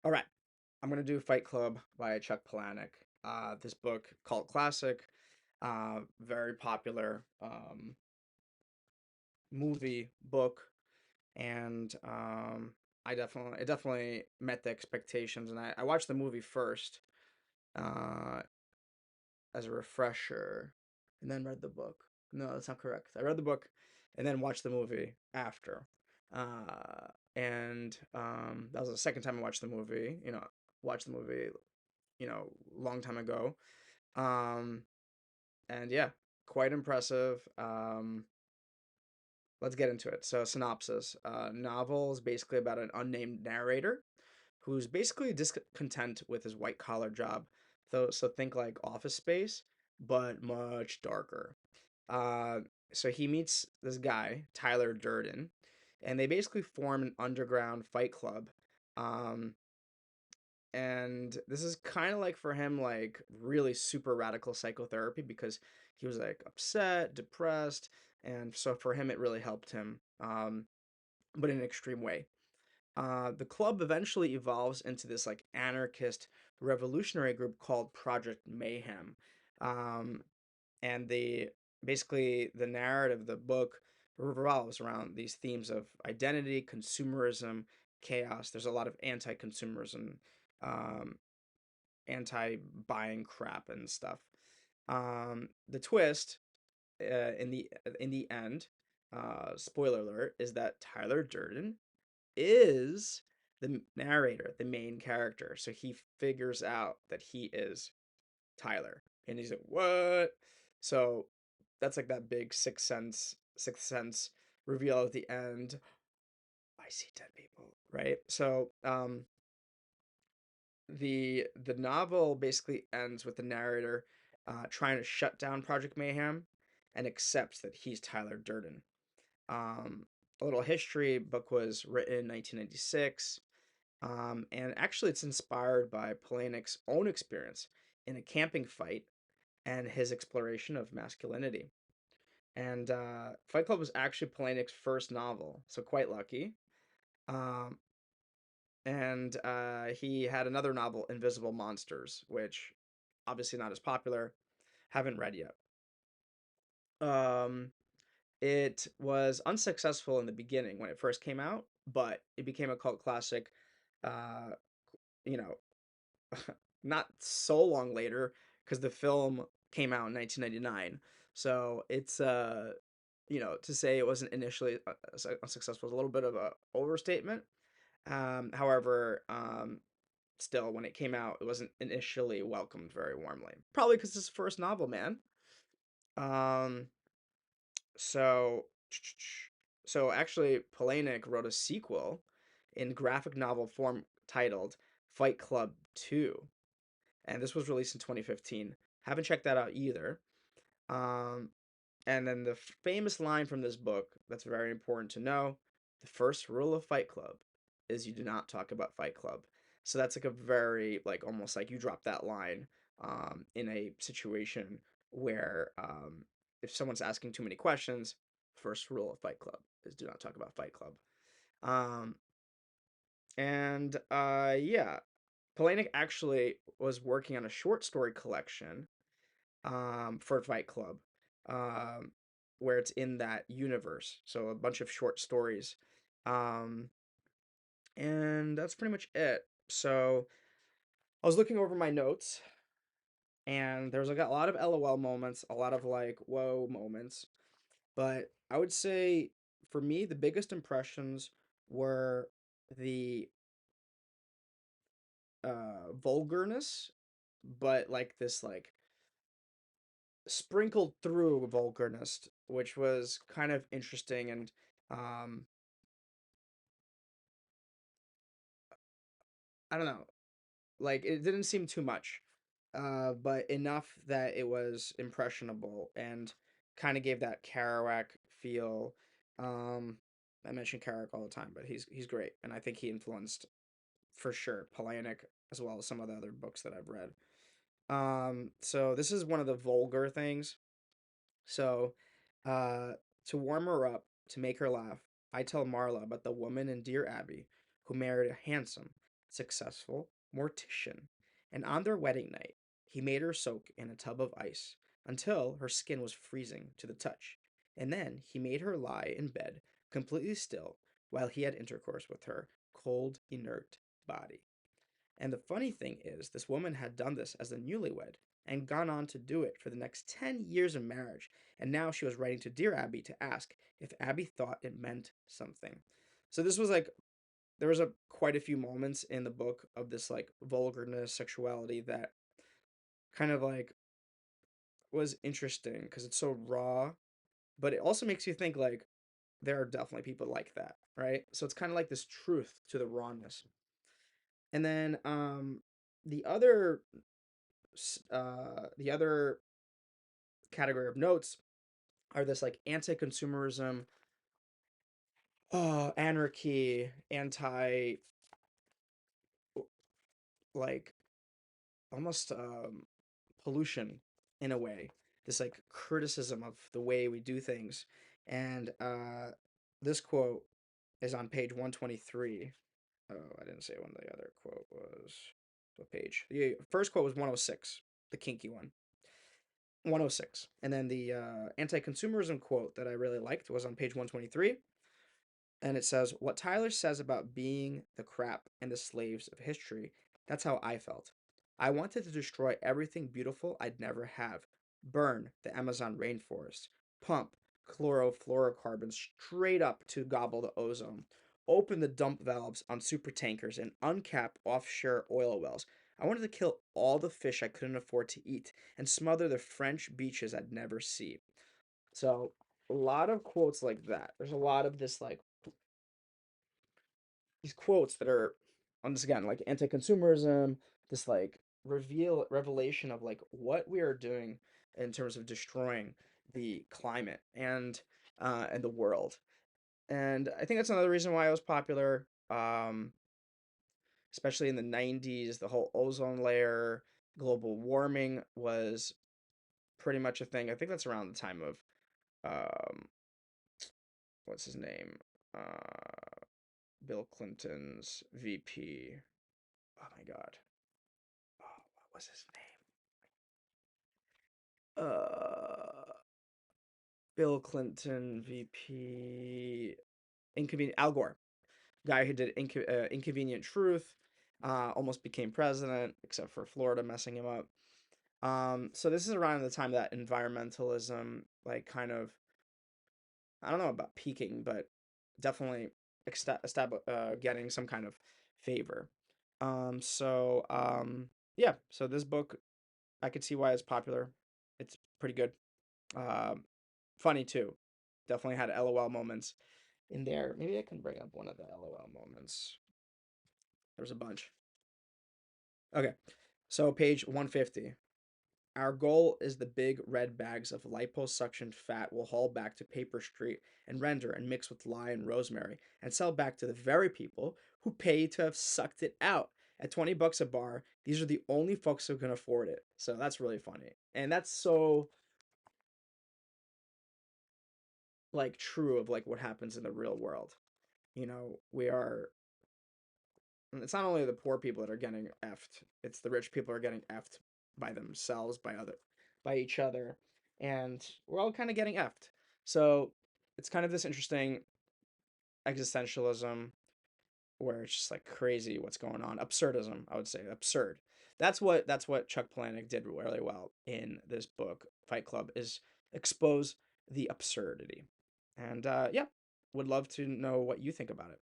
All right, I'm gonna do Fight Club by Chuck Palahniuk. This book, cult classic, very popular movie book, and it definitely met the expectations. And I watched the movie first uh, as a refresher, and then read the book. No, that's not correct. I read the book and then watched the movie after. And that was the second time I watched the movie. Watched the movie long time ago. Um, and yeah, quite impressive. Let's get into it. So, synopsis: novel is basically about an unnamed narrator who's basically discontent with his white collar job. So think like Office Space, but much darker. Uh, so he meets this guy, Tyler Durden, and they basically form an underground fight club. Um, and this is kind of like for him like really super radical psychotherapy because he was like upset, depressed, and so for him it really helped him, but in an extreme way. The club eventually evolves into this like anarchist revolutionary group called Project Mayhem. um, and the narrative of the book revolves around these themes of identity, consumerism, chaos. There's a lot of anti-consumerism, um, anti-buying crap and stuff. The twist in the end, spoiler alert, is that Tyler Durden is the narrator, the main character. So he figures out that he is Tyler, and he's like, "What?" So that's like that big sixth sense reveal at the end. I see dead people, right? So the novel basically ends with the narrator trying to shut down Project Mayhem and accepts that he's Tyler Durden. Um, a little history: book was written in 1996, and actually it's inspired by Palahniuk's own experience in a camping fight and his exploration of masculinity. And Fight Club was actually Palahniuk's first novel, so quite lucky. Um, and he had another novel, Invisible Monsters, which obviously not as popular. Haven't read yet. Um, it was unsuccessful in the beginning when it first came out, but it became a cult classic. Uh, you know, not so long later because the film came out in 1999. So it's to say it wasn't initially unsuccessful is a little bit of a overstatement. However, still, when it came out, it wasn't initially welcomed very warmly. Probably because it's his first novel, man. Um, so, so actually, Palahniuk wrote a sequel in graphic novel form titled Fight Club 2, and this was released in 2015. Haven't checked that out either. Um, and then the famous line from this book that's very important to know: the first rule of Fight Club is you do not talk about Fight Club. So that's like a very, like, almost like you drop that line in a situation where if someone's asking too many questions, first rule of Fight Club is do not talk about Fight Club. Um, and yeah, Palahniuk actually was working on a short story collection for Fight Club, um, where it's in that universe. So a bunch of short stories. Um, and that's pretty much it. So I was looking over my notes, and there's like a lot of LOL moments, a lot of like whoa moments. But I would say for me, the biggest impressions were the vulgarness, but like this like sprinkled through vulgarness, which was kind of interesting and um, I don't know, like it didn't seem too much, but enough that it was impressionable and kind of gave that Kerouac feel. Um, I mention Kerouac all the time, but he's great, and I think he influenced for sure Palahniuk as well as some of the other books that I've read. So this is one of the vulgar things. So, uh, to warm her up, to make her laugh, I tell Marla about the woman in Dear Abby who married a handsome, successful mortician, and on their wedding night, he made her soak in a tub of ice until her skin was freezing to the touch, and then he made her lie in bed completely still while he had intercourse with her cold, inert body. And the funny thing is, this woman had done this as a newlywed and gone on to do it for the next 10 years of marriage. And now she was writing to Dear Abby to ask if Abby thought it meant something. So this was like, there was a quite a few moments in the book of this like vulgarness, sexuality that kind of like was interesting because it's so raw, but it also makes you think like there are definitely people like that, right? So it's kind of like this truth to the rawness. And then the other the other category of notes are this like anti-consumerism, anarchy, anti like almost pollution in a way. This like criticism of the way we do things, and this quote is on page 123. Oh, I didn't say when the other quote was. What page? The first quote was 106, the kinky one. 106. And then the anti consumerism quote that I really liked was on page 123. And it says, "What Tyler says about being the crap and the slaves of history, that's how I felt. I wanted to destroy everything beautiful I'd never have. Burn the Amazon rainforest. Pump chlorofluorocarbons straight up to gobble the ozone. Open the dump valves on super tankers and uncap offshore oil wells. I wanted to kill all the fish I couldn't afford to eat and smother the French beaches I'd never see." So, a lot of quotes like that. There's a lot of this like these quotes that are once again like anti-consumerism, this like revelation of like what we are doing in terms of destroying the climate and the world. And I think that's another reason why it was popular, especially in the 90s. The whole ozone layer, global warming was pretty much a thing. I think that's around the time of um what's his name, Bill Clinton's VP. Oh my God. Oh, what was his name? Bill Clinton, VP, Inconvenient Al Gore, guy who did Inconvenient Truth, almost became president, except for Florida messing him up. So this is around the time that environmentalism, like, kind of, I don't know about peaking, but definitely getting some kind of favor. Yeah, so this book, I could see why it's popular. It's pretty good. Um, Funny too. Definitely had LOL moments in there. Maybe I can bring up one of the LOL moments. There's a bunch. Okay, so page 150. Our goal is the big red bags of liposuction fat we'll haul back to Paper Street and render and mix with lye and rosemary and sell back to the very people who pay to have sucked it out. At 20 bucks a bar, these are the only folks who can afford it. So that's really funny. And that's so like true of like what happens in the real world. We are it's not only the poor people that are getting effed, it's the rich people are getting effed by themselves, by each other, and we're all kind of getting effed. So it's kind of this interesting existentialism where it's just like crazy what's going on. Absurdism, I would say. Absurd. That's what Chuck Palahniuk did really well in this book, Fight Club, is expose the absurdity. And yeah, would love to know what you think about it.